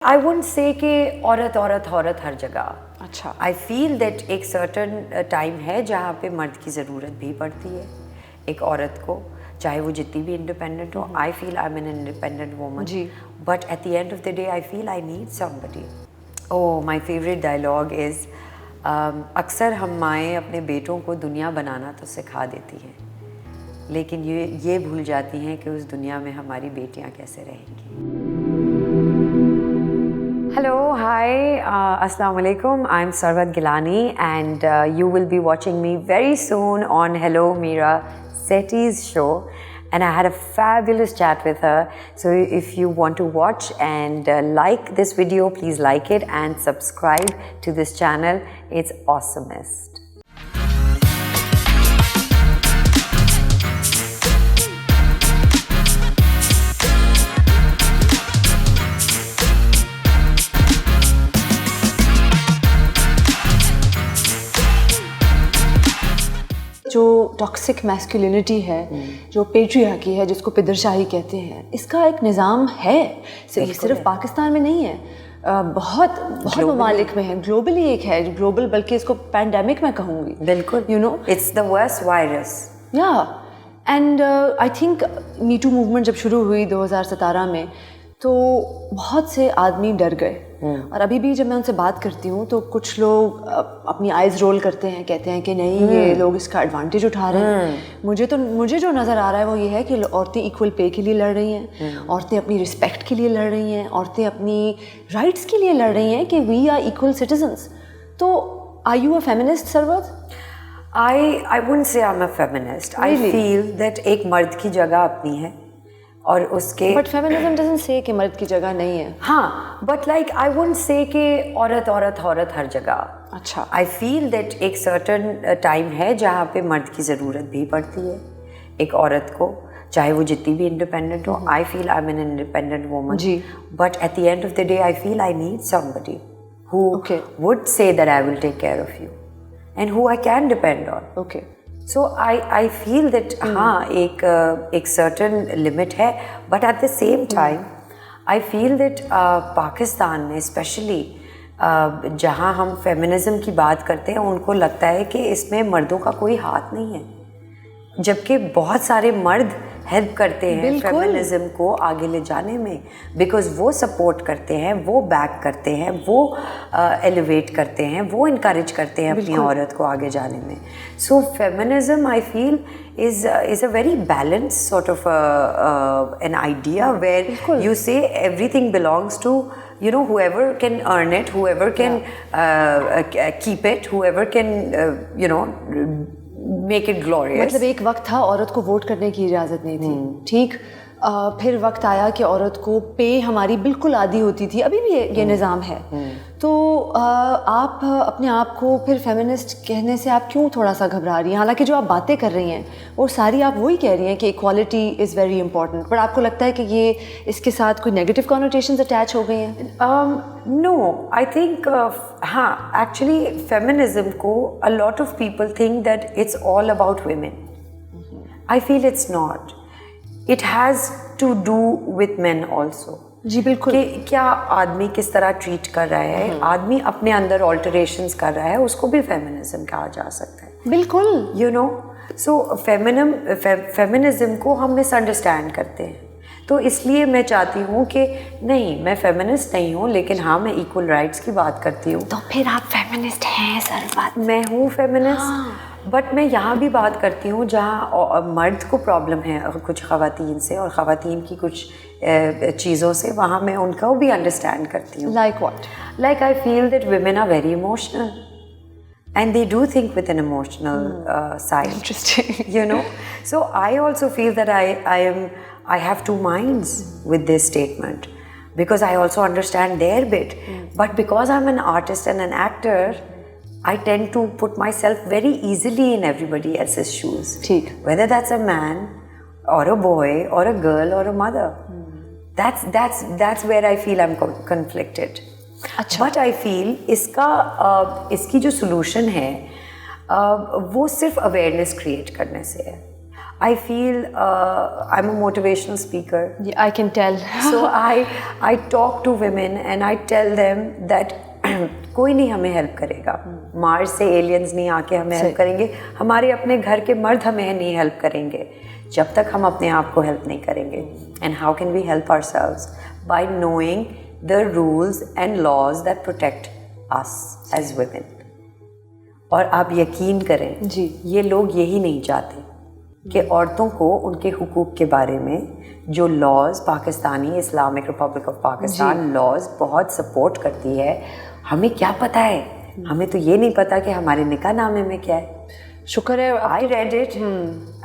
I wouldn't say कि औरत औरत औरत हर जगह। अच्छा, आई फील दैट एक सर्टन टाइम है जहाँ पे मर्द की ज़रूरत भी पड़ती है एक औरत को, चाहे वो जितनी भी इंडिपेंडेंट हो। I feel I am an independent woman, जी। But at the end of the day I feel I need somebody. Oh, my favourite dialogue is अक्सर हम माएँ अपने बेटों को दुनिया बनाना तो सिखा देती हैं, लेकिन ये भूल जाती हैं कि उस दुनिया में हमारी बेटियाँ कैसे रहेंगी। Hello, hi, Assalamu alaikum. I'm Sarwat Gilani and you will be watching me very soon on Hello Meera Sethi's show, and I had a fabulous chat with her. So if you want to watch and like this video, please like it and subscribe to this channel. It's awesomest. जो toxic masculinity है, जो patriarchy है, जिसको पिदरशाही कहते हैं, इसका एक निज़ाम है। सिर्फ पाकिस्तान में नहीं है, बहुत ममालिक में है, ग्लोबली एक है, ग्लोबल, बल्कि इसको पैंडेमिक मैं कहूँगी। बिल्कुल, you know, it's the worst virus. Yeah and I think me too movement जब शुरू हुई 2017 में, तो बहुत से आदमी डर गए। और अभी भी जब मैं उनसे बात करती हूँ तो कुछ लोग अपनी आइज़ रोल करते हैं, कहते हैं कि नहीं, ये लोग इसका एडवांटेज उठा रहे हैं। मुझे जो नज़र आ रहा है वो ये है कि औरतें इक्वल पे के लिए लड़ रही हैं, औरतें अपनी रिस्पेक्ट के लिए लड़ रही हैं, औरतें अपनी राइट्स के लिए लड़ रही हैं कि वी आर इक्वल सिटीजन्स। तो are you a feminist, Sarwat? I wouldn't say I'm a feminist. Really? I feel that एक मर्द की जगह अपनी है और उसके बट फेमिनिज्म डजंट से कि मर्द की जगह नहीं है। हाँ, but like I wouldn't say कि औरत औरत औरत हर जगह। अच्छा, आई फील दैट एक सर्टन टाइम है जहाँ पे मर्द की ज़रूरत भी पड़ती है एक औरत को, चाहे वो जितनी भी इंडिपेंडेंट हो। I feel I am an independent woman, जी। But at the end of the day I feel I need somebody who would say that I will take care of you and who I can depend on. Okay. So I feel that हाँ एक certain limit है, but at the same time I feel that Pakistan में especially जहाँ हम feminism की बात करते हैं, उनको लगता है कि इसमें मर्दों का कोई हाथ नहीं है, जबकि बहुत सारे मर्द हेल्प करते हैं फेमिनिज्म को आगे ले जाने में, बिकॉज वो सपोर्ट करते हैं, वो बैक करते हैं, वो एलिवेट करते हैं, वो इनकरेज करते हैं अपनी औरत को आगे जाने में। So feminism I feel is a very balanced sort of an idea where you say everything belongs to, you know, whoever can earn it, whoever can keep it, whoever can you know, make it glorious. मतलब एक वक्त था औरत को vote करने की इजाज़त नहीं थी, ठीक? फिर वक्त आया कि औरत को पे हमारी बिल्कुल आदी होती थी, अभी भी ये निज़ाम है। तो आप अपने आप को फिर फेमिनिस्ट कहने से आप क्यों थोड़ा सा घबरा रही हैं? हालांकि जो आप बातें कर रही हैं वो सारी आप वही कह रही हैं कि इक्वालिटी इज़ वेरी इंपॉर्टेंट, पर आपको लगता है कि ये इसके साथ कोई नेगेटिव कॉनोटेशंस अटैच हो गई हैं? नो, आई थिंक हाँ, एक्चुअली फेमिनिज्म को a lot of people think that it's all about women. I feel it's not. It has to do with men also. जी बिल्कुल। कि क्या आदमी किस तरह ट्रीट कर रहा है, आदमी अपने अंदर ऑल्टरेशंस कर रहा है, उसको भी फेमिनिज्म कहा जा सकता है। बिल्कुल, यू नो, सो फेमिनिज्म को हम मिसअंडरस्टैंड करते हैं। तो इसलिए मैं चाहती हूँ कि नहीं, मैं फेमिनिस्ट नहीं हूँ, लेकिन हाँ, मैं इक्वल राइट्स की बात करती हूँ। तो फिर आप फेमिनिस्ट हैं सरवत? मैं हूँ फेमिनिस्ट, बट मैं यहाँ भी बात करती हूँ जहाँ मर्द को प्रॉब्लम है कुछ ख़वातीन से और ख़वातीन की कुछ चीज़ों से, वहाँ मैं उनको भी अंडरस्टैंड करती हूँ। Like what? Like I feel that women are very emotional and they do think with an emotional side. Interesting. You know, so I also feel that I have two minds with this statement, because I also understand their bit, but because I'm an artist and an actor, I tend to put myself very easily in everybody else's shoes. ठीक. Whether that's a man or a boy or a girl or a mother. That's where I feel I'm conflicted. अच्छा. But I feel इसकी जो solution है वो सिर्फ awareness create करने से है। I feel I'm a motivational speaker. Yeah, I can tell. So I talk to women and I tell them that कोई नहीं हमें हेल्प करेगा, मार्स से एलियंस नहीं आके हमें हेल्प करेंगे, हमारे अपने घर के मर्द हमें नहीं हेल्प करेंगे जब तक हम अपने आप को हेल्प नहीं करेंगे. And how can we help ourselves? By knowing the rules and laws that protect us as women. और आप यकीन करें जी, ये लोग यही नहीं चाहते कि औरतों को उनके हुकूक के बारे में जो laws Pakistani Islamic republic of Pakistan laws बहुत सपोर्ट करती है. हमें क्या पता है? हमें तो ये नहीं पता कि हमारे निकाह नामे में क्या है. शुक्र है I read it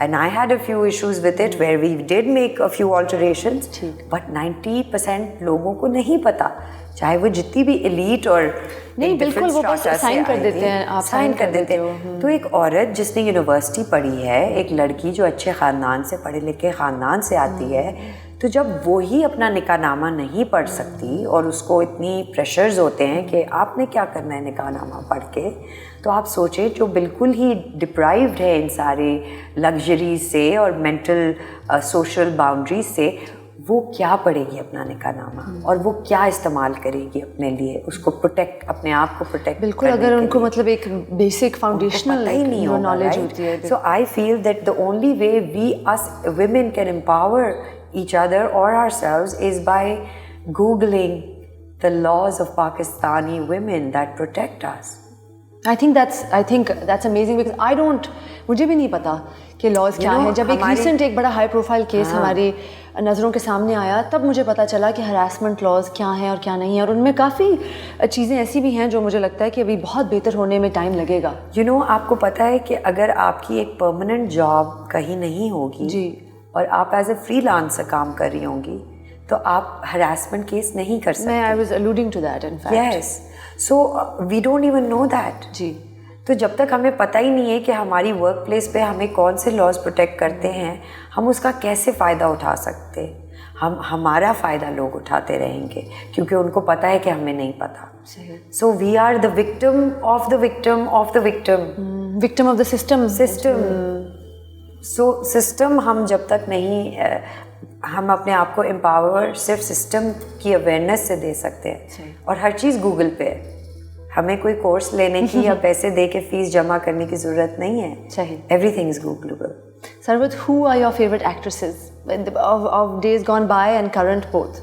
and I had a few issues with it where we did make a few alterations, but 90% लोगों को नहीं पता, चाहे वो जितनी भी elite और नहीं, बिल्कुल वो बस साइन कर देते हैं, आप साइन कर देते हैं. तो एक औरत जिसने यूनिवर्सिटी पढ़ी है, एक लड़की जो अच्छे ख़ानदान से पढ़े लिखे ख़ानदान से आती है, तो जब वो ही अपना निकाहनामा नहीं पढ़ सकती और उसको इतनी प्रेशर्स होते हैं कि आपने क्या करना है निकाहनामा पढ़ के, तो आप सोचें जो बिल्कुल ही डिप्राइव्ड है इन सारे लग्जरीज से और मेंटल सोशल बाउंड्रीज से, वो क्या पढ़ेगी अपना निकाहनामा और वो क्या इस्तेमाल करेगी अपने लिए, उसको प्रोटेक्ट, अपने आप को प्रोटेक्ट. बिल्कुल, अगर उनको मतलब एक बेसिक फाउंडेशनल नॉलेज होती है. So I feel that the only way we us women can empower each other or ourselves is by googling the laws of Pakistani women that protect us. I think that's amazing because I don't, मुझे भी नहीं पता कि laws क्या है. जब एक recent एक बड़ा हाई प्रोफाइल केस हमारी नज़रों के सामने आया, तब मुझे पता चला कि हरासमेंट लॉज क्या हैं और क्या नहीं है, और उनमें काफ़ी चीज़ें ऐसी भी हैं जो मुझे लगता है कि अभी बहुत बेहतर होने में टाइम लगेगा. आपको पता है कि अगर आपकी एक परमानेंट जॉब कहीं नहीं होगी जी, और आप एज ए फ्रीलांसर काम कर रही होंगी, तो आप हरासमेंट केस नहीं कर सकते. I was alluding to that in fact. Yes. So we don't even know that. जी. तो जब तक हमें पता ही नहीं है कि हमारी वर्क प्लेस पे हमें कौन से लॉज प्रोटेक्ट करते हैं, हम उसका कैसे फ़ायदा उठा सकते. हमारा फ़ायदा लोग उठाते रहेंगे क्योंकि उनको पता है कि हमें नहीं पता. So we are the victim of the victim of the victim, victim of the system. So system हम जब तक नहीं हम अपने आप को एम्पावर सिर्फ सिस्टम की अवेयरनेस से दे सकते हैं. और हर चीज़ गूगल पे है, हमें कोई कोर्स लेने की या पैसे दे के फीस जमा करने की ज़रूरत नहीं है. Everything is googleable. Sarwat, who are your favorite actresses of days gone by and current both?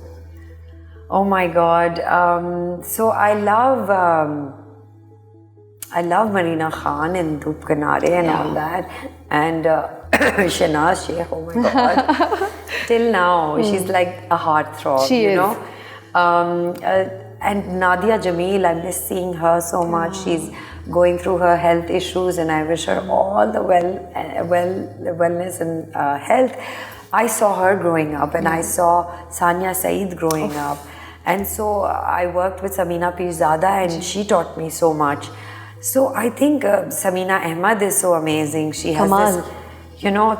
Oh my God. So I love Marina Khan and Dhoop Kanare and all that, and Shahnaz Sheikh. Oh my God. Till now, she's like a heartthrob. She is. And Nadia Jameel, I miss seeing her so much. She's going through her health issues, and I wish her all the wellness and health. I saw her growing up, and I saw Sania Saeed growing up, and so I worked with Samina Pirzada, and she taught me so much. So I think Samina Ahmad is so amazing. She has this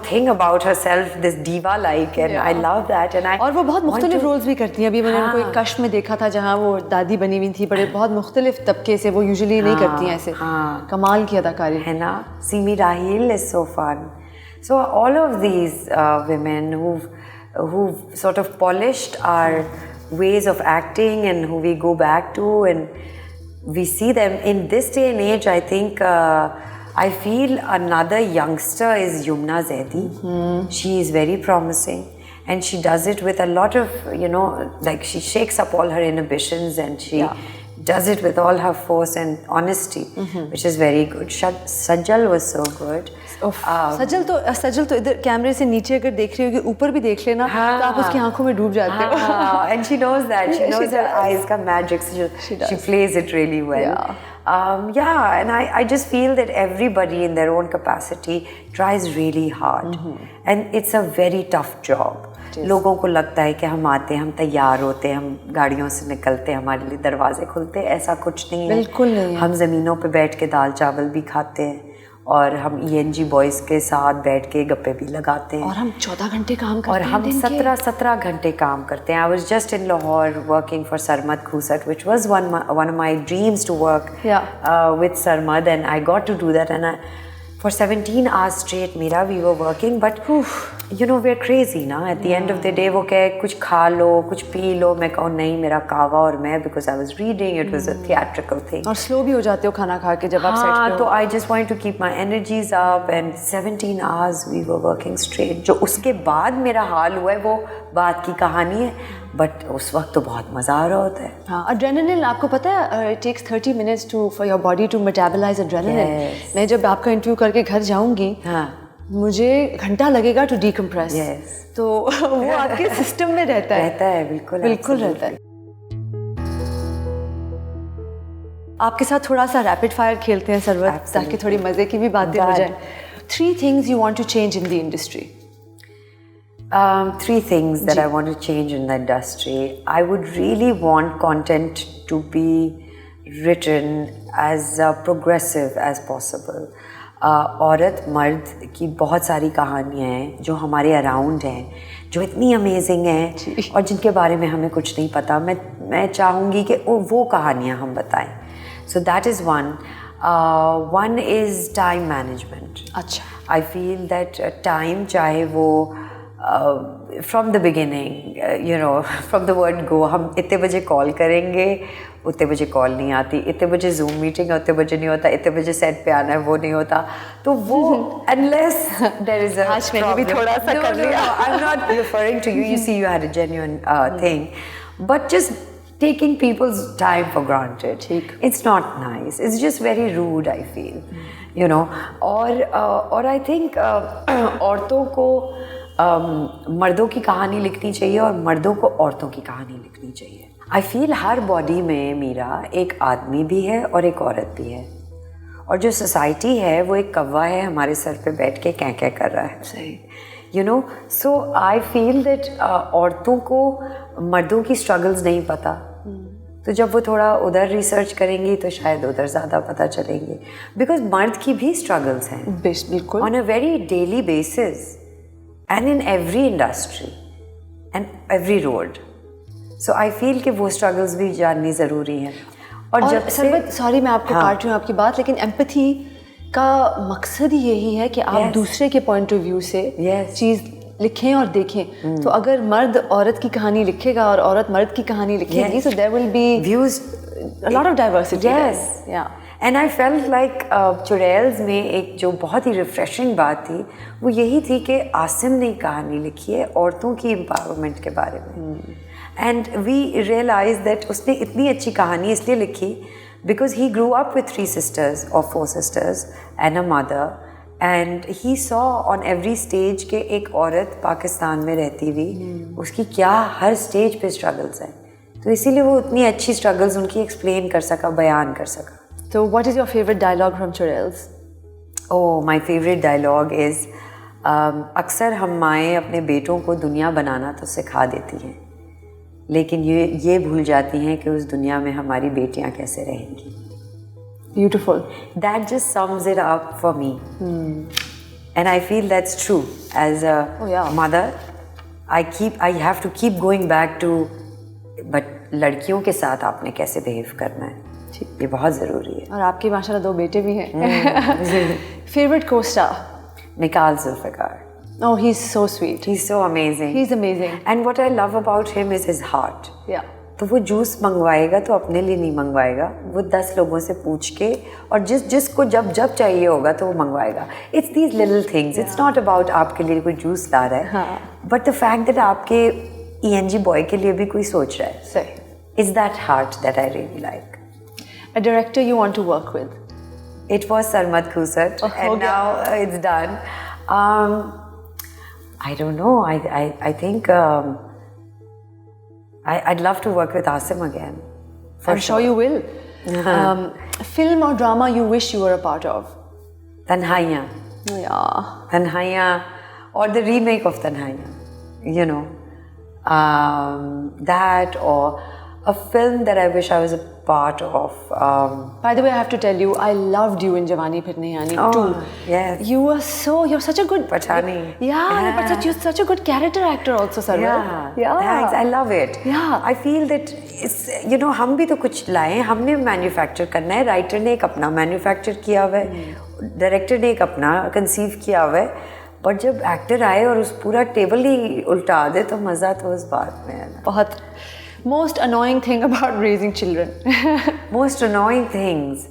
thing about herself, this diva-like, and I love that. And और वो बहुत मुख्तलिफ roles भी करती हैं. अभी मैंने उनको एक कश्फ में देखा था जहाँ वो दादी बनी हुई थी, बड़े बहुत मुख्तलिफ तबके से. वो यूजुअली नहीं करती हैं ऐसे. कमाल की अदाकारी है ना. Simi Rahil is so fun. So all of these women who've sort of polished our ways of acting and who we go back to, and we see them in this day and age. I think I feel another youngster is Yumna Zaidi. She is very promising, and she does it with a lot of, like she shakes up all her inhibitions, and she does it with all her force and honesty, which is very good. Sajal was so good. सजल तो इधर कैमरे से नीचे अगर देख रही होगी, ऊपर भी देख लेना तो आप उसकी आंखों में डूब जाते हो. And she knows that. She knows her eyes का magic. She plays it really well. And I just feel that everybody in their own capacity tries really hard, and it's a very tough job. लोगों को लगता है कि हम आते हैं, हम तैयार होते हैं, हम गाड़ियों से निकलते हैं, हमारे लिए दरवाजे खुलते हैं. ऐसा कुछ नहीं है. बिल्कुल नहीं. हम ज़मीनों पे बैठ के दाल चावल भी खाते हैं, और हम ENG बॉयज़ के साथ बैठ के गप्पे भी लगाते हैं, और हम 14 घंटे काम करते हैं, और हम 17 घंटे काम करते हैं. I was just in Lahore working for Sarmad Khusat, which was one of my dreams to work with Sarmad, and I got to do that. And For 17 hours straight, Meera, we were working, but you know, we're crazy ना. At the end of the day, वो कहे कुछ खा लो, कुछ P low. मैं कहूँ नहीं, मेरा कावा और मैं, because I was reading, it was a theatrical thing. और slow भी हो जाते हो खाना खा के जब आप set पे हो. तो I just wanted to keep my energies up, and 17 hours we were working straight. जो उसके बाद मेरा हाल हुआ है वो बात की कहानी है, but उस वक्त तो बहुत मज़ा आ रहा होता है. हाँ, adrenaline आपको पता है, it takes 30 minutes for your body to metabolize adrenaline. Yes. मैं जब आपका इंटरव्यू करके घर जाऊंगी, हाँ, मुझे घंटा लगेगा to decompress. Yes. तो वो आपके सिस्टम में रहता है. बिल्कुल बिल्कुल रहता है. आपके साथ थोड़ा सा रैपिड फायर खेलते हैं सरवत, ताकि थोड़ी मजे की भी बातें हो जाए. 3 things you want to change in the industry. 3 things that I want to change in the industry. I would really want content to be written as progressive as possible. औरत मर्द की बहुत सारी कहानियाँ हैं जो हमारे अराउंड हैं, जो इतनी अमेजिंग हैं और जिनके बारे में हमें कुछ नहीं पता. मैं चाहूँगी कि वो कहानियाँ हम बताएं. So that is one. One is time management. अच्छा. I feel that time, चाहे वो from the beginning, you know, from the word go, हम इतने बजे कॉल करेंगे, उतने बजे कॉल नहीं आती, इतने बजे जूम मीटिंग है, उतने बजे नहीं होता, इतने बजे सेट पे आना है, वो नहीं होता. तो वो unless there is a आज मैंने भी थोड़ा सा कर लिया. I'm not referring to you. You see, you had a genuine thing, but just taking people's time for granted. It's not nice. It's just very rude, I feel. You know, और I think औरतों को मर्दों की कहानी लिखनी चाहिए और मर्दों को औरतों की कहानी लिखनी चाहिए. आई फील हर बॉडी में मीरा एक आदमी भी है और एक औरत भी है, और जो सोसाइटी है वो एक कौवा है हमारे सर पे बैठ के क्या कर रहा है. सही. You know, so I feel that औरतों को मर्दों की स्ट्रगल्स नहीं पता, तो जब वो थोड़ा उधर रिसर्च करेंगी तो शायद उधर ज़्यादा पता चलेंगे. बिकॉज मर्द की भी स्ट्रगल्स हैं बिल्कुल, on a very daily basis and in every industry and every road. So I feel कि वो struggles भी जाननी ज़रूरी है. और जब सरवत, सॉरी मैं आपको काट रही हूँ आपकी बात, लेकिन एम्पैथी का मकसद ही यही है कि आप दूसरे के पॉइंट ऑफ व्यू से चीज़ लिखें और देखें. तो अगर मर्द औरत की कहानी लिखेगा और औरत मर्द की कहानी लिखेगी, so there will be views, a lot of diversity. Yes. Yeah. And I felt like Churails में एक जो बहुत ही रिफ्रेशिंग बात थी वो यही थी कि आसिम ने कहानी लिखी है औरतों की एम्पावरमेंट के बारे में. एंड वी रियलाइज दैट उसने इतनी अच्छी कहानी इसलिए लिखी because he grew up with 3 sisters or 4 sisters and a mother, and he saw on every stage के एक औरत पाकिस्तान में रहती हुई उसकी क्या हर स्टेज पे स्ट्रगल्स हैं. तो इसीलिए वो उतनी अच्छी स्ट्रगल्स उनकी एक्सप्लेन कर सका, बयान कर सका. So what is your favorite dialogue from Churels? Oh, my favorite dialogue is अक्सर हम माएँ अपने बेटों को दुनिया बनाना तो सिखा देती हैं, लेकिन ये भूल जाती हैं कि उस दुनिया में हमारी बेटियां कैसे रहेंगी. Beautiful. That just sums it up for me. And I feel that's true. As a mother, I have to keep going back to, but लड़कियों के साथ आपने कैसे behave करना है, ये बहुत ज़रूरी है. और आपके माशाल्लाह 2 बेटे भी हैं. Favorite co-star? Mikhail Zulfikar. Oh, he's so sweet. He's so amazing. He's amazing. And what I love about him is his heart. Yeah. तो वो जूस मंगवाएगा तो अपने लिए नहीं मंगवाएगा, वो 10 लोगों से पूछ के और जिसको जब चाहिए होगा तो वो मंगवाएगा. It's these little things. It's not about आपके लिए कोई जूस ला रहा है, but the fact that आपके ENG boy के लिए भी कोई सोच रहा है. सही. It's that heart that I really like. A director you want to work with? It was Sarmad Khusat, and now it's done. I don't know. I think I'd love to work with Asim again. I'm sure you will. Film or drama you wish you were a part of? Tanhaiya. Yeah. Tanhaiya, or the remake of Tanhaiya. You know, that, or a film that I wish I was a part of. By the way, I have to tell you, I loved you in Jawani Phir Nahi Aani too. Yes. You're such a good Patani. Yeah. But you're such a good character actor also, Sarwar. Yeah. Thanks. I love it. Yeah. I feel that it's, you know, हम भी तो कुछ लाए, हमने manufacture करना है. Writer ने एक अपना मैन्युफैक्चर किया हुआ है, डायरेक्टर ने एक अपना कंसीव किया हुआ है, बट जब एक्टर आए और उस पूरा टेबल ही उल्टा दे तो मज़ा तो उस बात में है ना। बहुत most annoying thing about raising children. Most annoying things,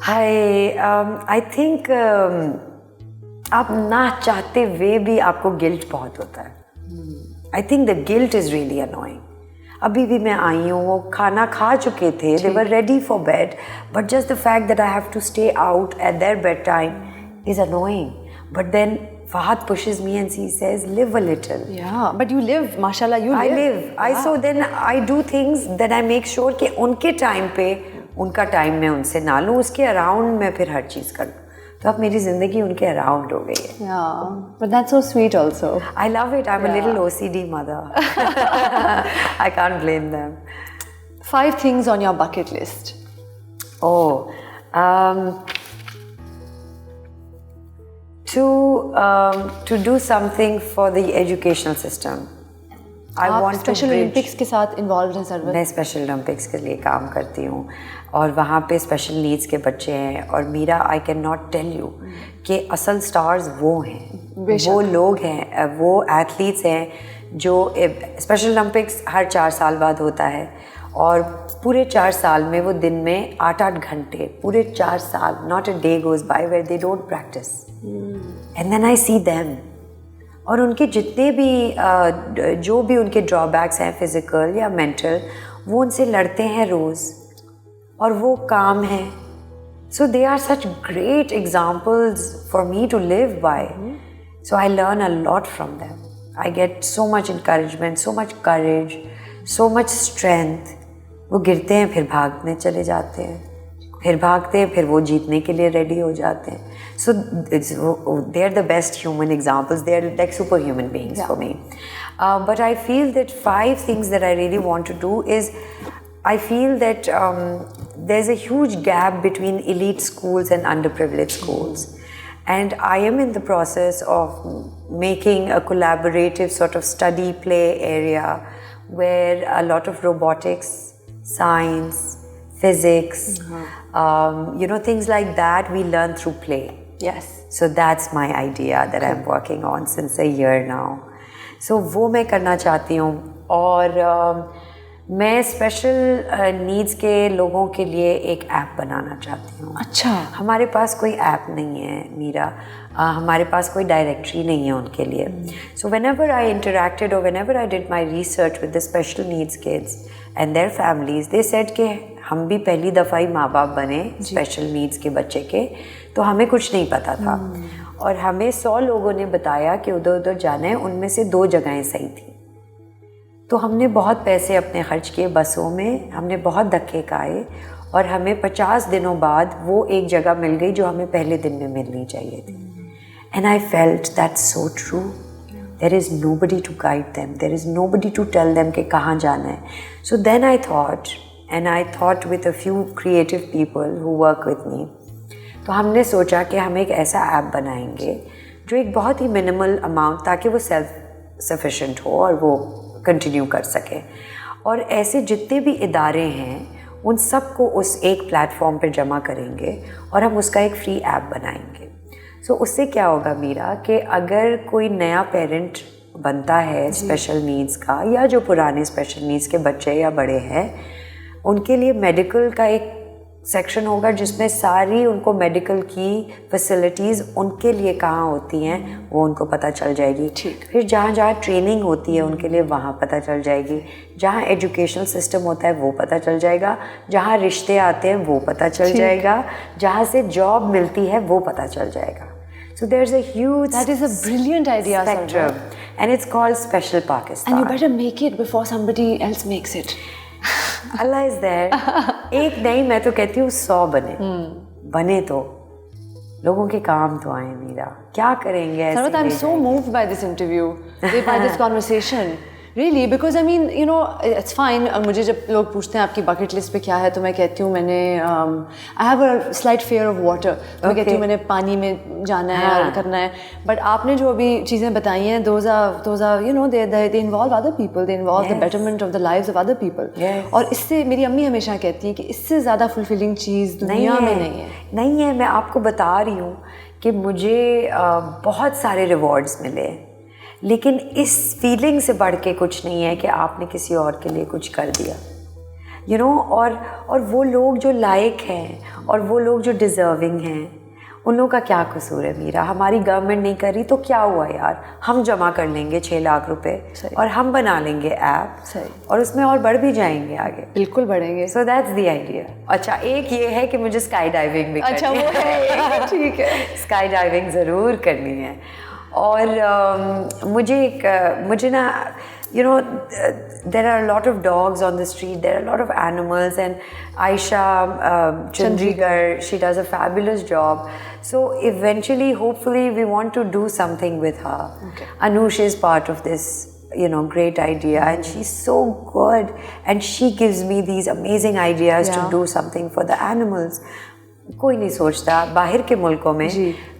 I think आप ना चाहते हुए भी आपको गिल्ट बहुत होता है। I think the guilt is really annoying. अभी भी मैं आई हूँ, वो खाना खा चुके थे, they were ready for bed, but just the fact that I have to stay out at their bed time is annoying. But then Fahad pushes me and he says, live a little. Yeah, but you live, mashallah, you live. I live. So then I do things that I make sure कि उनके time पे उनका time मैं उनसे ना लूँ, उसके around मैं फिर हर चीज़ कर लूँ. तो अब मेरी ज़िंदगी उनके अराउंड हो गई है. Yeah, but that's so sweet also. I love it. I'm a little OCD mother. I can't blame them. 5 things on your bucket list. Oh, to do something for the educational system. I want to special Olympics के साथ involve हैं sir? मैं special Olympics के लिए काम करती हूँ और वहाँ पे स्पेशल नीड्स के बच्चे हैं और Meera I can not tell you कि असल स्टार्स वो हैं, वो लोग हैं, वो एथलीट्स हैं जो स्पेशल ओलंपिक्स हर 4 साल बाद होता है और पूरे 4 साल में वो दिन में 8-8 घंटे पूरे 4 साल, not a day goes by where they don't practice and then I see them और उनके जितने भी जो भी उनके ड्रॉबैक्स हैं फिज़िकल या मेंटल वो उनसे लड़ते हैं रोज़ और वो काम है. So they are such great examples for me to live by. So I learn a lot from them. I get so much encouragement, so much courage, so much strength. वो गिरते हैं फिर भागने चले जाते हैं, फिर भागते हैं फिर वो जीतने के लिए रेडी हो जाते हैं. So they are the best human examples. They are like superhuman beings for me. But I feel that 5 things that I really want to do is, I feel that there's a huge gap between elite schools and underprivileged schools. And I am in the process of making a collaborative sort of study play area where a lot of robotics, science, physics, things like that we learn through play. Yes. So that's my idea that I'm working on since a year now. So वो मैं करना चाहती हूँ और मैं special needs के लोगों के लिए एक ऐप बनाना चाहती हूँ. अच्छा. हमारे पास कोई ऐप नहीं है मीरा, हमारे पास कोई डायरेक्टरी नहीं है उनके लिए. So whenever I interacted or whenever I did my research with the special needs kids and their families, they said कि हम भी पहली दफ़ा ही माँ बाप बने स्पेशल नीड्स के बच्चे के, तो हमें कुछ नहीं पता था और हमें 100 लोगों ने बताया कि उधर उधर जाना है, उनमें से 2 जगहें सही थी. तो हमने बहुत पैसे अपने खर्च किए बसों में, हमने बहुत धक्के खाए और हमें 50 दिनों बाद वो एक जगह मिल गई जो हमें पहले दिन में मिलनी चाहिए थी. And I felt that's so true. There is nobody to guide them, there is nobody to tell them कि कहाँ जाना है. So then I thought and I thought with a few creative people who work with me, तो हमने सोचा कि हम एक ऐसा ऐप बनाएंगे जो एक बहुत ही मिनिमल अमाउंट, ताकि वो सेल्फ सफिशेंट हो और वो कंटिन्यू कर सके. और ऐसे जितने भी इदारे हैं उन सब को उस एक प्लेटफॉर्म पर जमा करेंगे और हम उसका एक फ्री ऐप बनाएंगे. सो उससे क्या होगा मीरा कि अगर कोई नया पेरेंट बनता है स्पेशल नीड्स का, या जो पुराने स्पेशल नीड्स के बच्चे या बड़े हैं, उनके लिए मेडिकल का एक सेक्शन होगा जिसमें सारी उनको मेडिकल की फैसिलिटीज़ उनके लिए कहाँ होती हैं वो उनको पता चल जाएगी. ठीक. फिर जहाँ जहाँ ट्रेनिंग होती है उनके लिए वहाँ पता चल जाएगी, जहाँ एजुकेशनल सिस्टम होता है वो पता चल जाएगा, जहाँ रिश्ते आते हैं वो पता चल जाएगा, जहाँ से जॉब मिलती है वो पता चल जाएगा. So there's a huge That is a brilliant idea, spectrum, and it's called Special Pakistan. And you better make it before somebody else makes it. Allah is there. एक नहीं, मैं तो कहती हूँ 100 बने. बने तो लोगों के काम तो आए मीरा. क्या करेंगे ऐसे? Sarvat, I'm so moved by this interview, by this conversation. Really, because I mean, you know, it's fine. मुझे जब लोग पूछते हैं आपकी bucket list पे क्या है, तो मैं कहती हूँ मैंने I have a slight fear of water. तो मैं कहती हूँ मैंने पानी में जाना है और करना है. But आपने जो अभी चीज़ें बताई हैं, those are you know, they involve other people. They involve the betterment of the lives of other people. और इससे मेरी अम्मी हमेशा कहती हैं कि इससे ज़्यादा fulfilling चीज़ दुनिया में नहीं है. नहीं है, मैं आपको बता रही हूँ कि मुझे बहुत सारे रिवॉर्ड्स मिले हैं, लेकिन इस फीलिंग से बढ़ के कुछ नहीं है कि आपने किसी और के लिए कुछ कर दिया, you know, और वो लोग जो लायक हैं और वो लोग जो डिज़र्विंग हैं, उन लोगों का क्या कसूर है मीरा? हमारी गवर्नमेंट नहीं कर रही तो क्या हुआ यार, हम जमा कर लेंगे 6 लाख रुपए और हम बना लेंगे ऐप और उसमें और बढ़ भी जाएंगे आगे. बिल्कुल बढ़ेंगे. So that's the idea. अच्छा, एक ये है कि मुझे स्काई डाइविंग भी अच्छा करनी वो है. ठीक है. स्काई डाइविंग ज़रूर करनी है. और मुझे ना, you know, there are a lot of dogs on the street, there are a lot of animals, and Aisha Chandrigar, she does a fabulous job. So eventually, hopefully, we want to do something with her. Okay. Anush is part of this, you know, great idea, and she's so good, and she gives me these amazing ideas to do something for the animals. कोई नहीं सोचता बाहर के मुल्कों में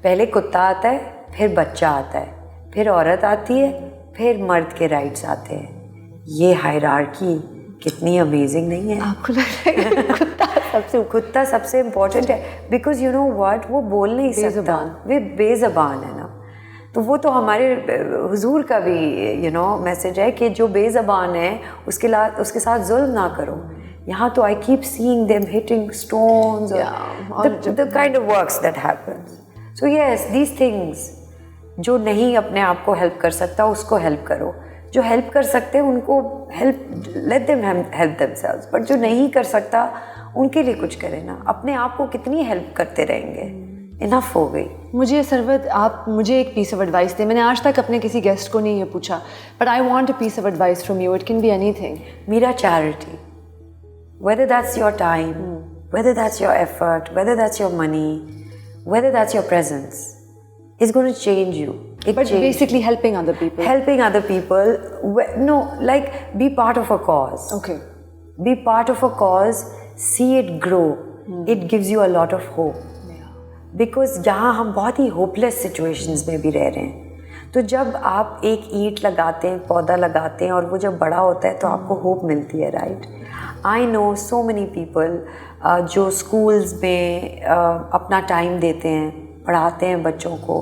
पहले कुत्ता आता है, फिर बच्चा आता है, फिर औरत आती है, फिर मर्द के राइट्स आते हैं. ये हायरार्की कितनी अमेजिंग नहीं है? आपको लग रहा है कुत्ता सबसे इम्पोर्टेंट है, बिकॉज यू नो व्हाट, वो बोल नहीं सकता, वे बेज़बान है ना. तो वो तो हमारे हुजूर का भी यू नो मैसेज है कि जो बेज़बान है उसके साथ जुल्म ना करो. यहाँ तो I keep seeing them hitting stones, the kind of works that happens. So yes, these things, जो नहीं अपने आप को हेल्प कर सकता उसको हेल्प करो, जो हेल्प कर सकते हैं उनको help, let them help themselves. But जो नहीं कर सकता उनके लिए कुछ करें ना. अपने आप को कितनी हेल्प करते रहेंगे? इनफ हो गई. मुझे सरवत, आप मुझे एक पीस ऑफ एडवाइस दें. मैंने आज तक अपने किसी गेस्ट को नहीं ये पूछा, but I want a piece of advice from you. It can be anything. मेरा charity, whether that's your time, whether that's your effort, whether that's your money, whether that's your presence, is going to change you. But basically helping other people. Helping other people. No, like be part of a cause. Okay. Be part of a cause. See it grow. It gives you a lot of hope. Yeah. Because यहाँ हम बहुत ही hopeless situations में भी रह रहे हैं. तो जब आप एक ईंट लगाते हैं, पौधा लगाते हैं और वो जब बड़ा होता है तो आपको hope मिलती है, right? I know so many people जो schools में अपना time देते हैं, पढ़ाते हैं बच्चों को,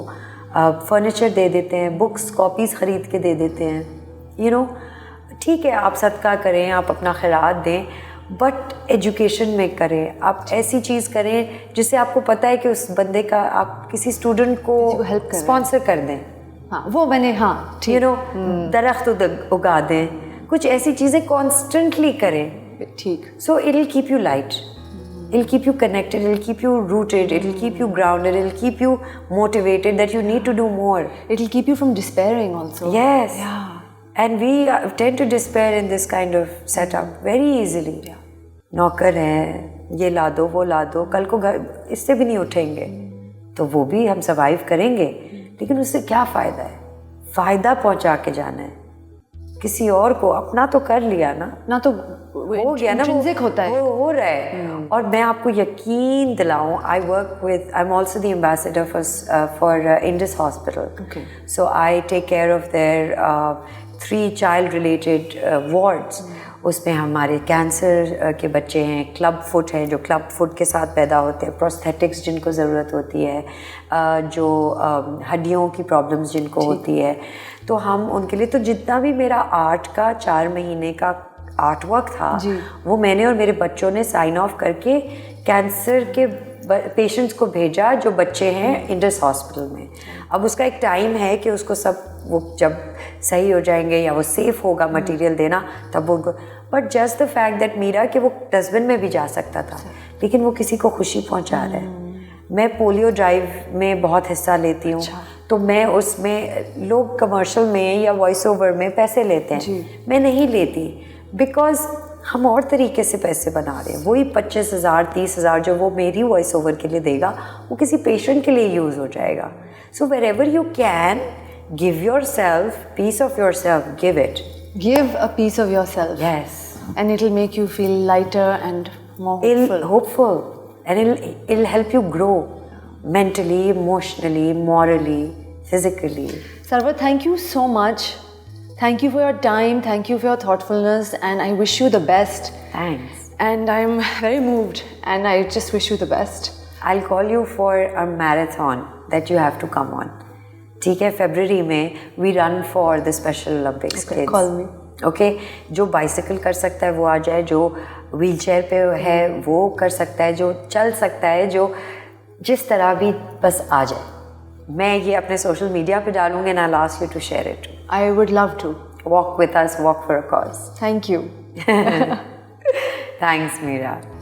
फर्नीचर दे देते हैं, बुक्स कॉपीज़ ख़रीद के दे देते हैं. यू नो, ठीक है, आप सदका करें, आप अपना खैरात दें, बट एजुकेशन में करें. आप ऐसी चीज़ करें जिससे आपको पता है कि उस बंदे का, आप किसी स्टूडेंट को हेल्प स्पॉन्सर कर दें. हाँ, वो मैंने, हाँ, यू नो, दरख्त उगा दें, कुछ ऐसी चीज़ें कॉन्स्टेंटली करें. ठीक. So it will keep you light. It'll keep you connected, it'll keep you rooted, it'll keep you grounded, it'll keep you motivated that you need to do more. It'll keep you from despairing also. Yes. Yeah. And we tend to despair in this kind of setup very easily. Yeah. नौकर हैं, ये ला दो, वो ला दो, कल को घर इससे भी नहीं उठेंगे, तो वो भी हम सर्वाइव करेंगे, लेकिन उससे क्या फ़ायदा है? फ़ायदा पहुंचा के जाना है किसी और को. अपना तो कर लिया ना तो हो गया ना, वो होता है, वो हो रहा है. और मैं आपको यकीन दिलाऊं, I work with, I am also the ambassador for Indus hospital. So I take care of their 3 child related wards. उसमें हमारे कैंसर के बच्चे हैं, क्लब फुट है जो क्लब फुट के साथ पैदा होते हैं, प्रोस्थेटिक्स जिनको ज़रूरत होती है, जो हड्डियों की प्रॉब्लम्स जिनको होती है, तो हम उनके लिए, तो जितना भी मेरा आर्ट का 4 महीने का आर्ट वर्क था वो मैंने और मेरे बच्चों ने साइन ऑफ करके कैंसर के पेशेंट्स को भेजा जो बच्चे हैं इंडस हॉस्पिटल में. अब उसका एक टाइम है कि उसको सब, वो जब सही हो जाएंगे या वो सेफ़ होगा मटेरियल देना, तब उनको. But just the fact that Meera कि वो डस्टबिन में भी जा सकता था, लेकिन वो किसी को खुशी पहुंचा रहा है. मैं पोलियो ड्राइव में बहुत हिस्सा लेती हूँ. तो मैं उसमें, लोग कमर्शियल में या वॉइस ओवर में पैसे लेते हैं, मैं नहीं लेती, बिकॉज हम और तरीके से पैसे बना रहे हैं. वही 25,000 30,000 जो वो मेरी वॉइस ओवर के लिए देगा, वो किसी पेशेंट के लिए यूज़ हो जाएगा. So wherever you can give yourself, piece of yourself, give it. Give a piece of yourself. Yes. And it'll make you feel lighter and more hopeful. Hopeful. And it'll help you grow mentally, emotionally, morally, physically. Sarwar, thank you so much. Thank you for your time. Thank you for your thoughtfulness. And I wish you the best. Thanks. And I'm very moved. And I just wish you the best. I'll call you for a marathon that you have to come on. ठीक है, February में we run for the Special Olympics. Okay, kids. call me. Okay, जो bicycle कर सकता है वो आ जाए, जो व्हीलचेयर पे है वो कर सकता है, जो चल सकता है, जो जिस तरह भी बस आ जाए. मैं ये अपने सोशल मीडिया पे डालूंगी and I'll ask you to share it. I would love to. Walk with us, walk for a cause. Thank you. Thanks, Meera.